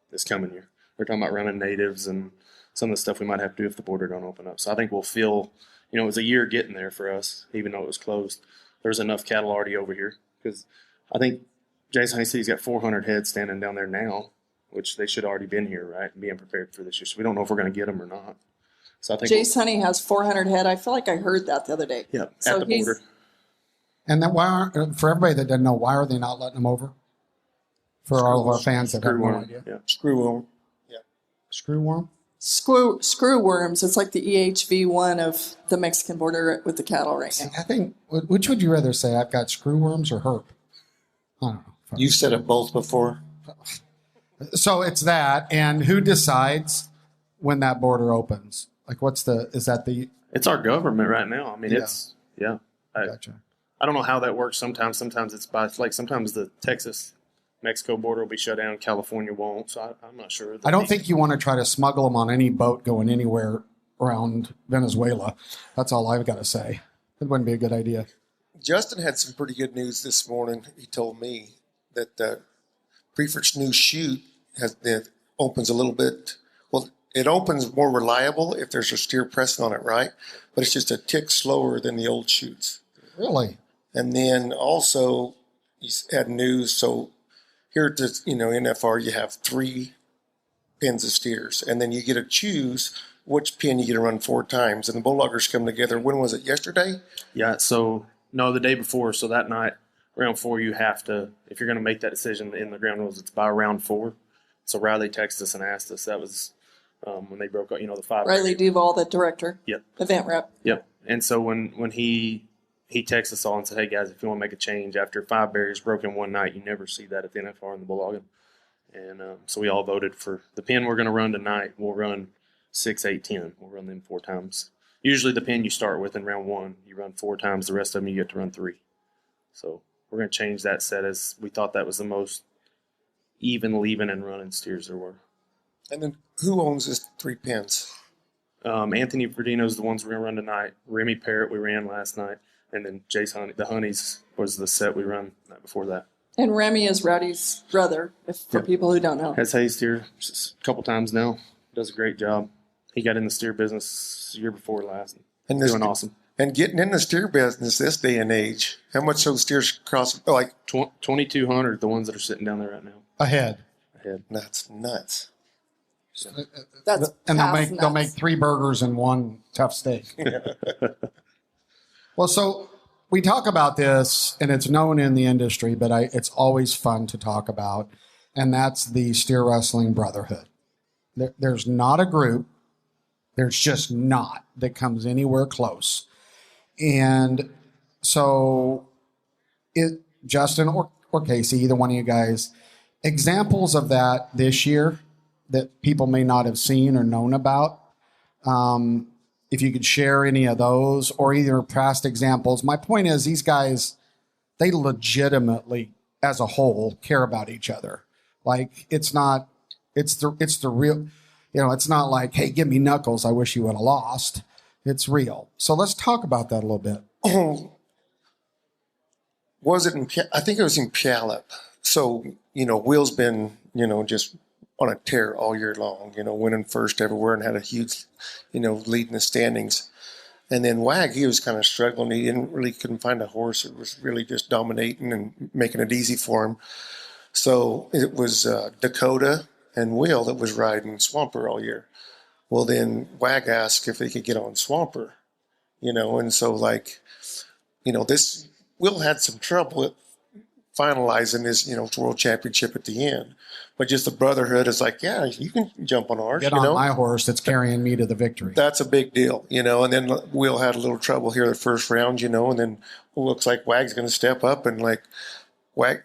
this coming year. We're talking about running natives and some of the stuff we might have to do if the border don't open up. So I think we'll feel, it was a year getting there for us, even though it was closed. There's enough cattle already over here, because I think Jason Honey said he's got 400 heads standing down there now, which they should already been here, right, and being prepared for this year. So we don't know if we're going to get them or not. So I think Jace Honey has 400 head. I feel like I heard that the other day. Yeah, so at the border. And then for everybody that doesn't know, why are they not letting them over? For all of our fans that have no idea. Yeah. Screwworm. Yeah. Screwworm? Screw worms. It's like the EHV1 of the Mexican border with the cattle right now. I think, which would you rather say? I've got screwworms or herp? I don't know. You've said it both before. So it's that, and who decides when that border opens? Like, It's our government right now. I mean, Gotcha. I don't know how that works sometimes. Sometimes it's sometimes the Texas-Mexico border will be shut down, California won't, so I'm not sure. I don't think you want to try to smuggle them on any boat going anywhere around Venezuela. That's all I've got to say. It wouldn't be a good idea. Justin had some pretty good news this morning. He told me that the Preference new chute opens a little bit. Well, it opens more reliable if there's a steer pressing on it, right? But it's just a tick slower than the old chutes. Really? And then also, he had news. So here at the NFR, you have 3 pins of steers, and then you get to choose which pin you get to run 4 times. And the bulldoggers come together. When was it? Yesterday? Yeah. So no, the day before. So that night, round 4, you have to, if you're going to make that decision in the ground rules, it's by round 4. So Riley texted us and asked us. That was when they broke up, the 5 Riley Duval, the director. Yep. Event rep. Yep. And so when he texted us all and said, "Hey guys, if you want to make a change after 5 barriers broken one night, you never see that at the NFR in the Bulldogging." And so we all voted for the pin we're going to run tonight. We'll run 6, 8, 10. We'll run them 4 times. Usually the pin you start with in round 1, you run 4 times. The rest of them you get to run 3. So we're going to change that set, as we thought that was the most even leaving and running steers there were. And then who owns this 3 pins? Anthony Verdino's the ones we're going to run tonight. Remy Parrott we ran last night. And then Jace Honey, the Honeys was the set we run the night before that. And Remy is Rowdy's brother, for people who don't know. Has hay steer a couple times now. Does a great job. He got in the steer business the year before last. And doing awesome. And getting in the steer business this day and age, how much those steers cost? Like 2,200, the ones that are sitting down there right now. Ahead. That's nuts. That's and nuts. they'll make 3 burgers and 1 tough steak. Well, so we talk about this, and it's known in the industry, but it's always fun to talk about, and that's the Steer Wrestling Brotherhood. There's not a group, there's just not, that comes anywhere close. And so, Justin or Casey, either one of you guys, examples of that this year that people may not have seen or known about. If you could share any of those, or either past examples. My point is, these guys, they legitimately, as a whole, care about each other. Like, it's the real, it's not like, hey, give me knuckles, I wish you would have lost. It's real. So let's talk about that a little bit. Was it I think it was in Puyallup. So, Will's been, just on a tear all year long, winning first everywhere and had a huge, lead in the standings. And then Wag, he was kind of struggling. He couldn't find a horse that was really just dominating and making it easy for him. So it was Dakota and Will that was riding Swamper all year. Well, then Wag asked if they could get on Swamper, and so this Will had some trouble with finalizing his, world championship at the end. But just the brotherhood is like, yeah, you can jump on ours. Get on my horse that's carrying me to the victory. That's a big deal, And then Will had a little trouble here the first round, and then it looks like Wag's going to step up and Wag,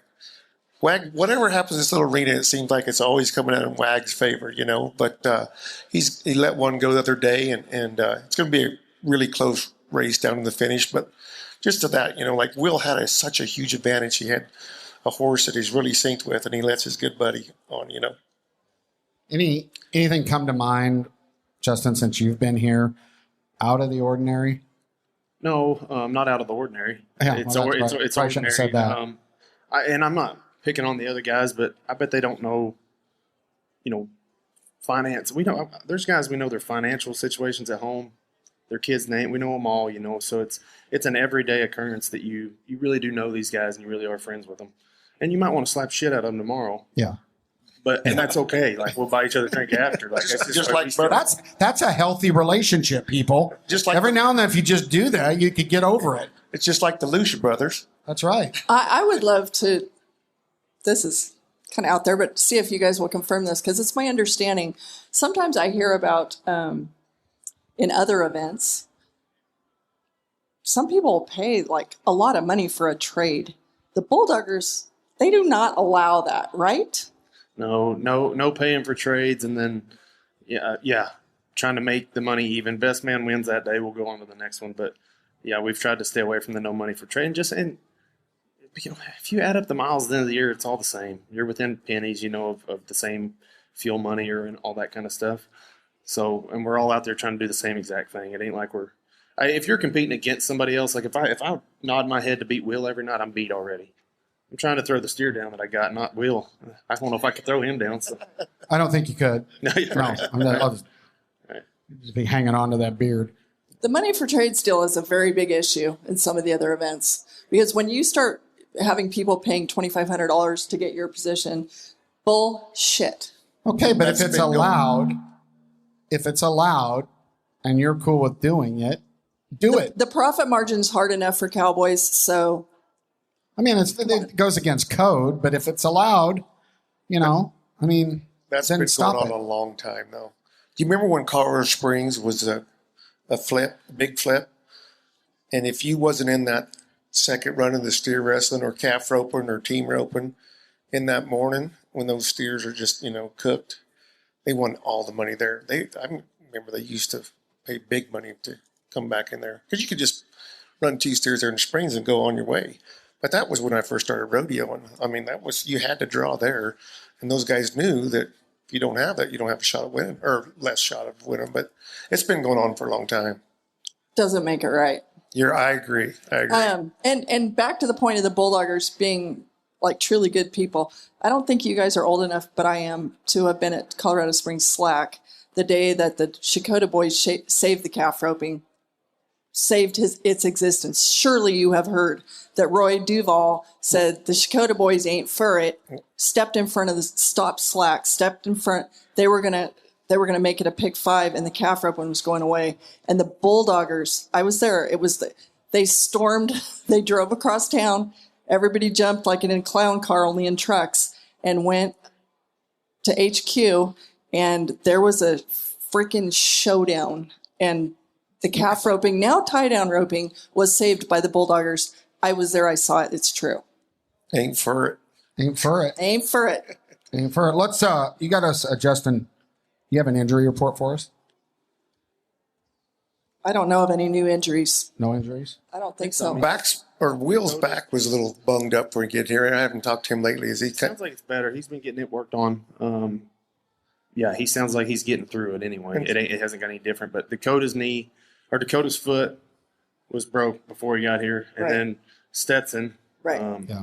whatever happens in this little arena, it seems like it's always coming out in Wag's favor, But he let one go the other day, and it's going to be a really close race down to the finish. But just to that, Will had such a huge advantage. He had a horse that he's really synced with, and he lets his good buddy on, Anything come to mind, Justin, since you've been here, out of the ordinary? No, not out of the ordinary. Yeah, it's well, it's I ordinary. shouldn't have said that. And I'm not picking on the other guys, but I bet they don't know, finance. We know there's guys we know their financial situations at home, their kids' name. We know them all, So it's an everyday occurrence that you really do know these guys and you really are friends with them. And you might want to slap shit out of them tomorrow. Yeah. And that's okay. Like, we'll buy each other a drink after. Like, that's just like, but that's a healthy relationship, people. Just like every now and then, if you just do that, you could get over it. It's just like the Lucia brothers. That's right. I would love to, this is kind of out there, but see if you guys will confirm this, because it's my understanding. Sometimes I hear about, in other events, some people pay like a lot of money for a trade. The Bulldoggers, they do not allow that, right? No paying for trades, and then trying to make the money even. Best man wins that day. We'll go on to the next one, but yeah, we've tried to stay away from the no money for trade. And if you add up the miles at the end of the year, it's all the same. You're within pennies, of the same fuel money and all that kind of stuff. So, and we're all out there trying to do the same exact thing. It ain't like if you're competing against somebody else, like if I nod my head to beat Will every night, I'm beat already. I'm trying to throw the steer down that I got, not Will. I don't know if I could throw him down. So. I don't think you could. No, right. I'll just be hanging on to that beard. The money for trade still is a very big issue in some of the other events, because when you start having people paying $2,500 to get your position, bullshit. Okay, but if it's allowed, and you're cool with doing it, do it. The profit margin's hard enough for Cowboys, so. I mean, it goes against code, but if it's allowed, that's then been stop going on it. a long time, though. Do you remember when Colorado Springs was a big flip? And if you wasn't in that second run of the steer wrestling or calf roping or team roping in that morning when those steers are just, cooked, they won all the money there. I remember they used to pay big money to come back in there because you could just run 2 steers there in the Springs and go on your way. But that was when I first started rodeoing. I mean, you had to draw there. And those guys knew that if you don't have that, you don't have a shot of winning, or less shot of winning. But it's been going on for a long time. Doesn't make it right. I agree. And back to the point of the Bulldoggers being like truly good people. I don't think you guys are old enough, but I am, to have been at Colorado Springs Slack the day that the Shakota boys saved the calf roping, saved its existence. Surely you have heard that Roy Duval said the Shakota boys ain't for it, stepped in front of the stop Slack, stepped in front. They were gonna make it a pick 5, and the calf roping was going away. And the Bulldoggers, I was there. They stormed. They drove across town. Everybody jumped like in a clown car, only in trucks, and went to HQ. And there was a freaking showdown. And the calf roping, now tie down roping, was saved by the Bulldoggers. I was there. I saw it. It's true. Ain't for it. Ain't for it. Aim for it. Ain't for it. Let's, you got us, Justin, you have an injury report for us? I don't know of any new injuries. No injuries? I don't think so. Will's back was a little bunged up before he get here. I haven't talked to him lately. Sounds like it's better. He's been getting it worked on. Yeah, he sounds like he's getting through it anyway. It hasn't got any different. But Dakota's foot was broke before he got here, and then Stetson,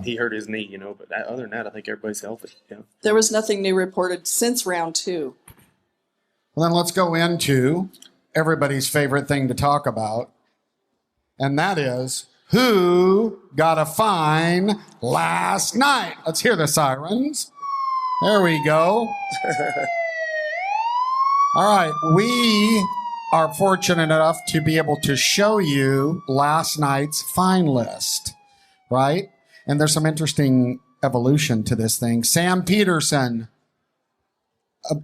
he hurt his knee. But other than that, I think everybody's healthy. Yeah. There was nothing new reported since round 2. Well, then let's go into everybody's favorite thing to talk about, and that is who got a fine last night. Let's hear the sirens. There we go. All right, we are fortunate enough to be able to show you last night's fine list, right? And there's some interesting evolution to this thing. Sam Peterson,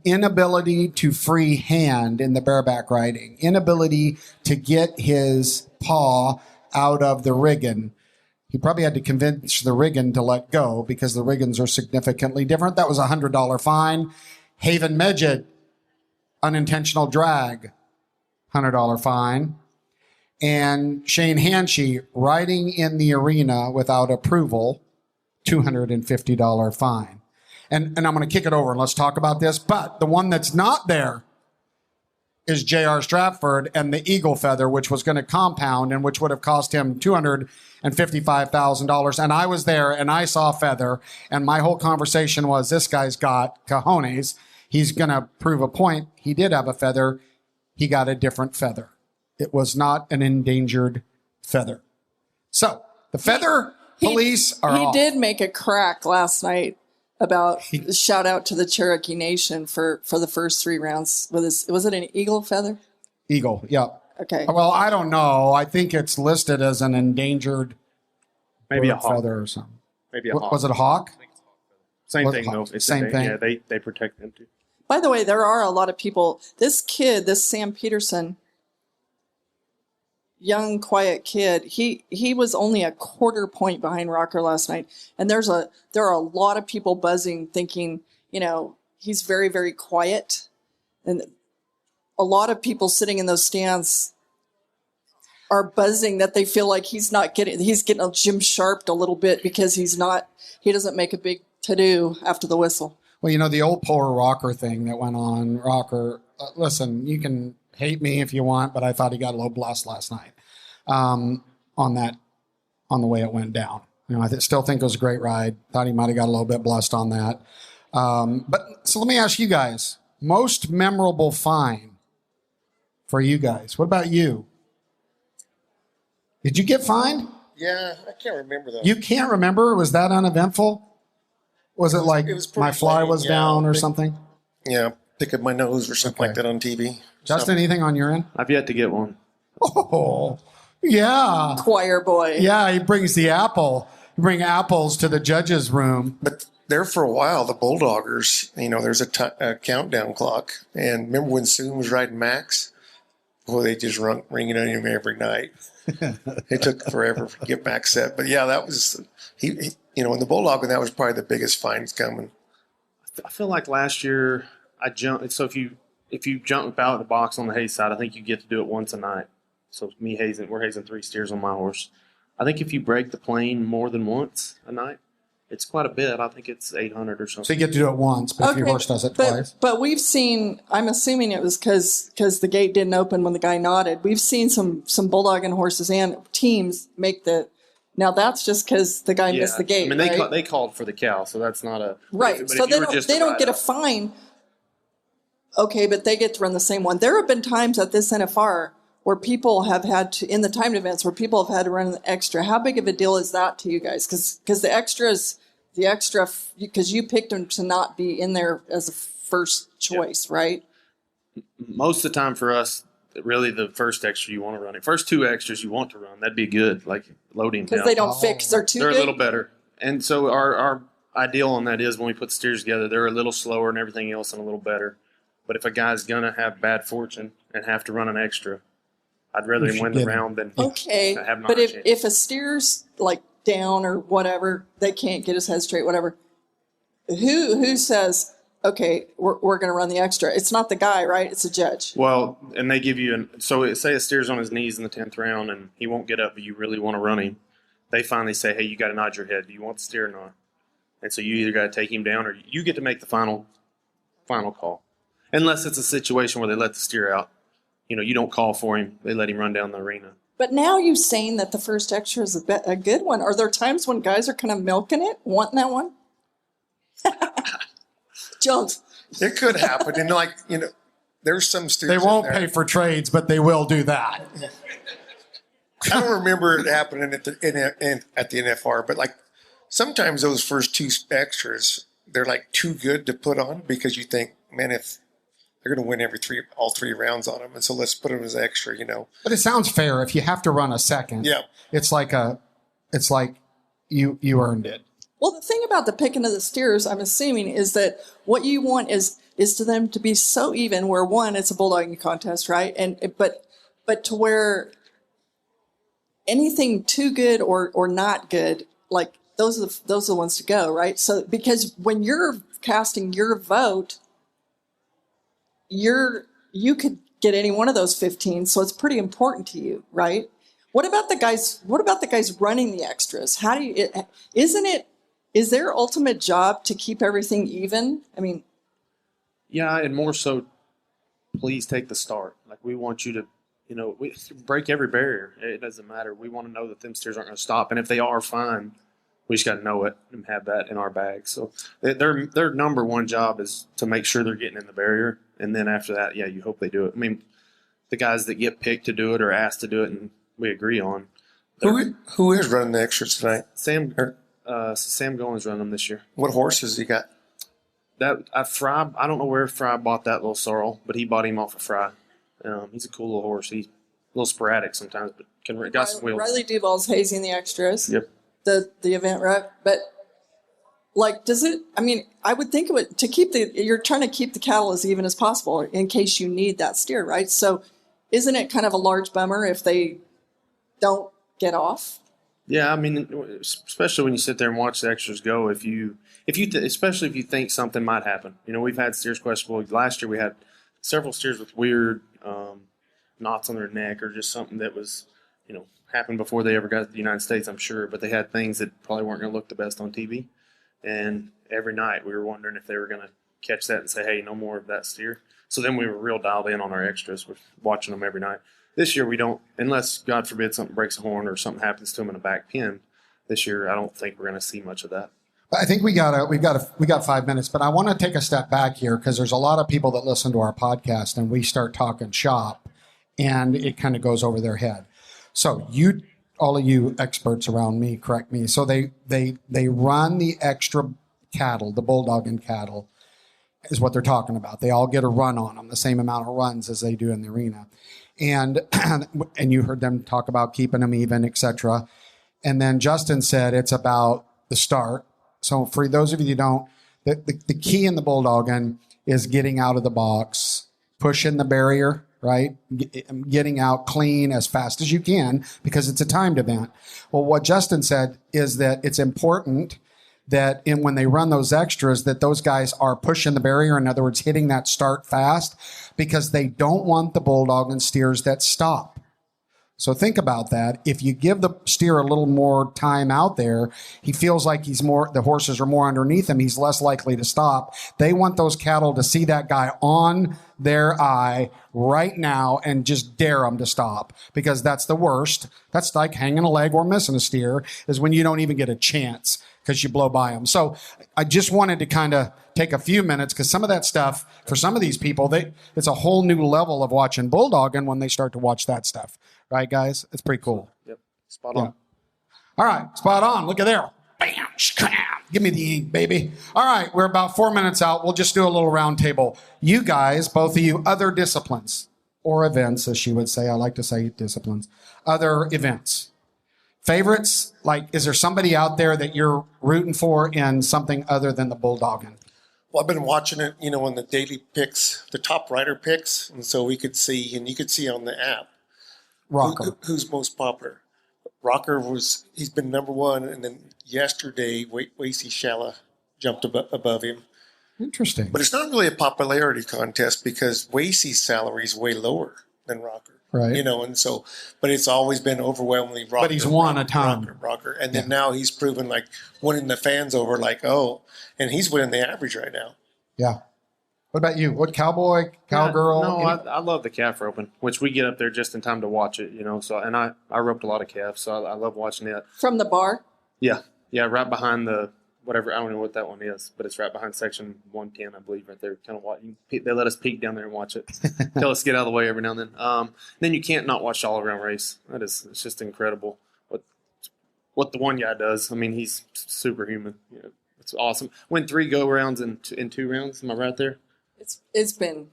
inability to free hand in the bareback riding, inability to get his paw out of the riggin. He probably had to convince the riggin to let go because the riggins are significantly different. That was a $100 fine. Haven Medjed, unintentional drag, $100 fine. And Shane Hanshey, riding in the arena without approval, $250 fine. And I'm going to kick it over and let's talk about this. But the one that's not there is J.R. Stratford and the eagle feather, which was going to compound and which would have cost him $255,000. And I was there and I saw feather. And my whole conversation was, this guy's got cojones. He's going to prove a point. He did have a feather. He got a different feather. It was not an endangered feather. So the feather police are off. He did make a crack last night about shout out to the Cherokee Nation for the first 3 rounds. Was it an eagle feather? Eagle, yeah. Okay. Well, I don't know. I think it's listed as an endangered Maybe a hawk feather or something. Maybe a hawk. Was it a hawk? Same thing, though. Same thing. Yeah, they protect them, too. By the way, there are a lot of people. This Sam Peterson, young, quiet kid, he was only a quarter point behind Rocker last night. And there are a lot of people buzzing thinking, he's very, very quiet. And a lot of people sitting in those stands are buzzing that they feel like he's getting a Jim Sharped a little bit because he doesn't make a big to-do after the whistle. Well, the old poor Rocker thing that went on. Rocker, listen, you can hate me if you want, but I thought he got a little blessed last night on the way it went down. I still think it was a great ride. Thought he might have got a little bit blessed on that. So let me ask you guys, most memorable fine for you guys. What about you? Did you get fined? Yeah, I can't remember though. You can't remember? Was that uneventful? Was it like my fly was down or something? Yeah, picking my nose or something like that on TV. Justin, anything on your end? I've yet to get one. Oh, yeah. Choir boy. Yeah, he brings the apple. bring apples to the judge's room. But there for a while, the Bulldoggers, there's a countdown clock. And remember when Soon was riding Max? Boy, they just ring it on him every night. It took forever to get Max set. But yeah, that was, in the Bulldogging, that was probably the biggest finds coming. I feel like last year I jumped. So if you jump out of the box on the hay side, I think you get to do it once a night. So we're hazing 3 steers on my horse. I think if you break the plane more than once a night, it's quite a bit. I think it's 800 or something. So you get to do it once, but if your horse does it twice. But we've seen, I'm assuming it was because the gate didn't open when the guy nodded. We've seen some bulldogging horses and teams make now that's just because the guy missed the gate. I mean, right? they called for the cow, so that's not a right. But so they don't get a fine. Okay, but they get to run the same one. There have been times at this NFR where people have had to, in the timed events, where people have had to run an extra. How big of a deal is that to you guys? Because the extra, because you picked them to not be in there as a first choice, right? Most of the time for us, really the first extra you want to run it. First 2 extras you want to run. That'd be good, like loading. Because they don't fix. They're too They're good? a little better. And so our ideal on that is when we put the steers together, they're a little slower and everything else and a little better. But if a guy's going to have bad fortune and have to run an extra, I'd rather him win the round than have not. But if a steer's like down or whatever, they can't get his head straight, whatever, who says, okay, we're going to run the extra? It's not the guy, right? It's a judge. Well, and they give you say a steer's on his knees in the 10th round and he won't get up, but you really want to run him. They finally say, hey, you got to nod your head. Do you want the steer or not? And so you either got to take him down or you get to make the final call. Unless it's a situation where they let the steer out. You don't call for him. They let him run down the arena. But now you're saying that the first extra is a good one. Are there times when guys are kind of milking it, wanting that one? Jones. It could happen. And there's some steers. They won't pay for trades, but they will do that. I don't remember it happening at the NFR, but sometimes those first 2 extras, they're too good to put on because you think, man, if they're going to win all 3 rounds on them, and so let's put them as extra, But it sounds fair if you have to run a second. Yeah, it's like you earned it. Well, the thing about the picking of the steers, I'm assuming, is that what you want is to them to be so even. Where one, it's a bulldogging contest, right? But to where anything too good or not good, those are the ones to go, right? So because when you're casting your vote, you could get any one of those 15, so it's pretty important to you, right? What about the guys running the extras? How do you? Is their ultimate job to keep everything even? I mean, yeah, and more so, please take the start. We want you to, we break every barrier. It doesn't matter. We want to know that them steers aren't going to stop, and if they are, fine. We just got to know it and have that in our bag. So their number one job is to make sure they're getting in the barrier. And then after that, yeah, you hope they do it. I mean, the guys that get picked to do it or asked to do it and we agree on. Who is running the extras tonight? Sam Goins running them this year. What horses he got? Fry, I don't know where Fry bought that little sorrel, but he bought him off of Fry. He's a cool little horse. He's a little sporadic sometimes, but got some wheels. Riley Duval's hazing the extras. Yep. The event rep, but does it? I mean, I would think of it to keep you're trying to keep the cattle as even as possible in case you need that steer, right? So, isn't it kind of a large bummer if they don't get off? Yeah, I mean, especially when you sit there and watch the extras go. Especially if you think something might happen. We've had steers questionable. Last year we had several steers with weird knots on their neck or just something that was, happened before they ever got to the United States, I'm sure, but they had things that probably weren't going to look the best on TV. And every night we were wondering if they were going to catch that and say, hey, no more of that steer. So then we were real dialed in on our extras. We're watching them every night. This year we don't, unless, God forbid, something breaks a horn or something happens to them in a back pen. This year I don't think we're going to see much of that. I think we got 5 minutes, but I want to take a step back here because there's a lot of people that listen to our podcast and we start talking shop and it kind of goes over their head. So all of you experts around me, correct me. So they run the extra cattle, the bulldogging cattle is what they're talking about. They all get a run on them, the same amount of runs as they do in the arena. And you heard them talk about keeping them even, etc. And then Justin said it's about the start. So for those of you who don't, the key in the bulldogging is getting out of the box, pushing the barrier, right? Getting out clean as fast as you can because it's a timed event. Well, what Justin said is that it's important that when they run those extras, that those guys are pushing the barrier. In other words, hitting that start fast because they don't want the bulldogging steers that stop. So think about that. If you give the steer a little more time out there, he feels like the horses are more underneath him. He's less likely to stop. They want those cattle to see that guy on their eye right now and just dare him to stop because that's the worst. That's like hanging a leg or missing a steer is when you don't even get a chance because you blow by them. So I just wanted to kind of take a few minutes because some of that stuff, for some of these people, it's a whole new level of watching bulldogging when they start to watch that stuff. Right, guys? It's pretty cool. Yep. Spot on. Yeah. All right. Spot on. Look at there. Bam. Give me the ink, baby. All right. We're about 4 minutes out. We'll just do a little round table. You guys, both of you, other disciplines or events, as she would say. I like to say disciplines. Other events. Favorites? Like, is there somebody out there that you're rooting for in something other than the bulldogging? Well, I've been watching it, in the daily picks, the top rider picks. And so you could see on the app. Rocker. Who's most popular? Rocker he's been number one, and then yesterday, Wasey Shala jumped above him. Interesting. But it's not really a popularity contest because Wasey's salary is way lower than Rocker. Right. And so, but it's always been overwhelmingly Rocker. But he's won a ton. Rocker. And then now he's proven like winning the fans over, and he's winning the average right now. Yeah. What about you? What cowboy, cowgirl? No, I love the calf roping, which we get up there just in time to watch it, So, and I roped a lot of calves, so I love watching that. From the bar? Yeah, right behind the whatever. I don't know what that one is, but it's right behind section 110, I believe, right there. Kind of watching. They let us peek down there and watch it. Tell us to get out of the way every now and then. Then you can't not watch the all around race. It's just incredible what the one guy does. I mean, he's superhuman. It's awesome. Win 3 go rounds in 2 rounds. Am I right there? It's been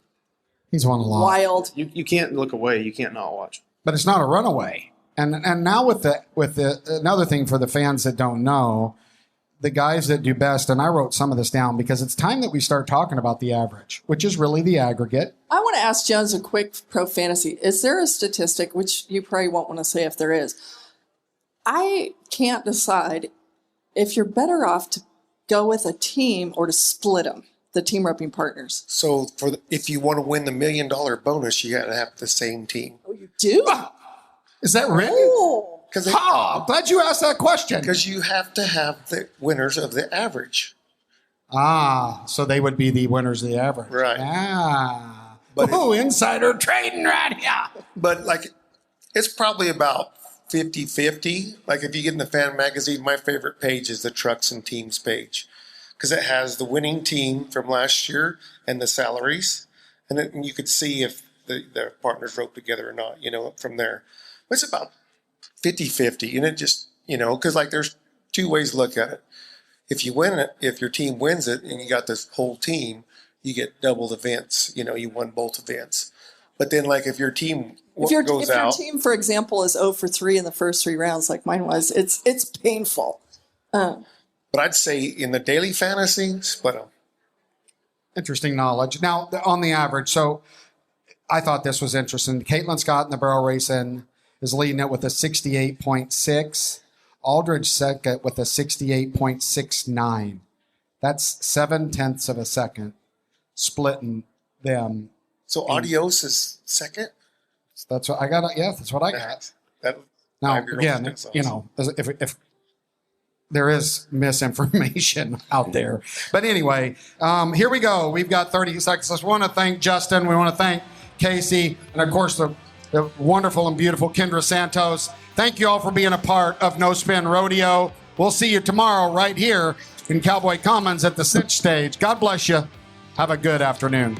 He's won a lot. wild. You can't look away. You can't not watch. But it's not a runaway. And now with the another thing for the fans that don't know, the guys that do best, and I wrote some of this down because it's time that we start talking about the average, which is really the aggregate. I want to ask Jones a quick pro fantasy. Is there a statistic, which you probably won't want to say if there is? I can't decide if you're better off to go with a team or to split them, the team roping partners. So if you want to win the $1 million bonus, you got to have the same team. Oh, you do? Is that right? Oh. I'm glad you asked that question. Because you have to have the winners of the average. So they would be the winners of the average. Right. But insider trading right here. But it's probably about 50-50. Like if you get in the fan magazine, my favorite page is the trucks and teams page. Because it has the winning team from last year and the salaries. And then you could see if the partners roped together or not, from there. But it's about 50-50. And it just, because there's 2 ways to look at it. If you win it, if your team wins it and you got this whole team, you get double the events. You won both events. But then if your team goes out. If your team, for example, is 0 for 3 in the first 3 rounds like mine was, it's painful. But I'd say in the daily fantasy, split them. Interesting knowledge. Now, on the average, so I thought this was interesting. Caitlin Scott in the barrel racing is leading it with a 68.6. Aldridge second with a 68.69. That's 0.7 of a second, splitting them. So Adios is second? That's what I got. Yeah, that's what I got. Now, again, if there is misinformation out there. But anyway, here we go. We've got 30 seconds. I just want to thank Justin. We want to thank Casey. And, of course, the wonderful and beautiful Kendra Santos. Thank you all for being a part of No Spin Rodeo. We'll see you tomorrow right here in Cowboy Commons at the Cinch Stage. God bless you. Have a good afternoon.